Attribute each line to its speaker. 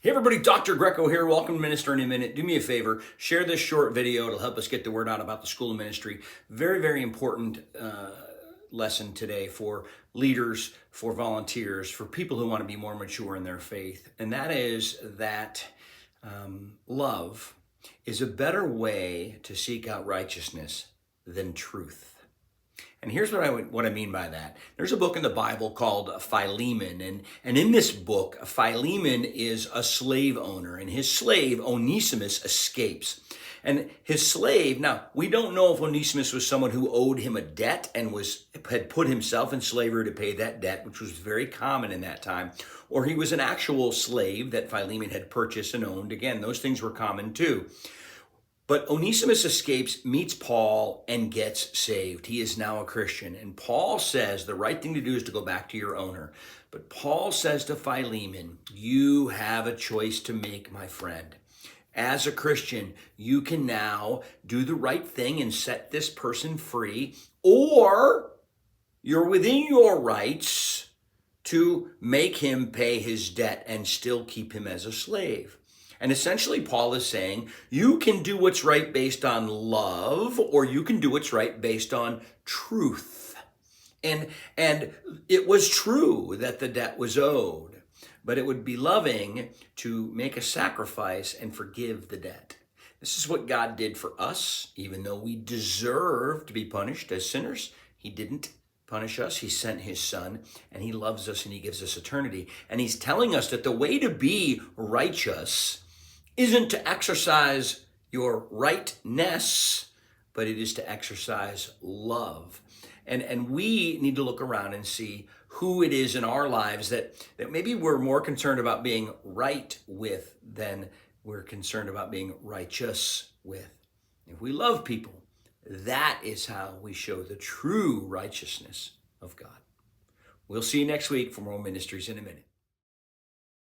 Speaker 1: Hey everybody, Dr. Greco here. Welcome to Minister in a Minute. Do me a favor, share this short video. It'll help us get the word out about the School of Ministry. Very, very important lesson today for leaders, for volunteers, for people who want to be more mature in their faith. And that is that love is a better way to seek out righteousness than truth. And here's what I mean by that. There's a book in the Bible called Philemon, and in this book, Philemon is a slave owner, and his slave, Onesimus, escapes. And his slave, now, we don't know if Onesimus was someone who owed him a debt and had put himself in slavery to pay that debt, which was very common in that time, or he was an actual slave that Philemon had purchased and owned. Again, those things were common too. But Onesimus escapes, meets Paul, and gets saved. He is now a Christian. And Paul says the right thing to do is to go back to your owner. But Paul says to Philemon, you have a choice to make, my friend. As a Christian, you can now do the right thing and set this person free, or you're within your rights to make him pay his debt and still keep him as a slave. And essentially, Paul is saying, you can do what's right based on love, or you can do what's right based on truth. And it was true that the debt was owed, but it would be loving to make a sacrifice and forgive the debt. This is what God did for us, even though we deserve to be punished as sinners. He didn't punish us. He sent his son, and he loves us, and he gives us eternity. And he's telling us that the way to be righteous isn't to exercise your rightness, but it is to exercise love. And we need to look around and see who it is in our lives that maybe we're more concerned about being right with than we're concerned about being righteous with. If we love people, that is how we show the true righteousness of God. We'll see you next week for more Ministries in a Minute.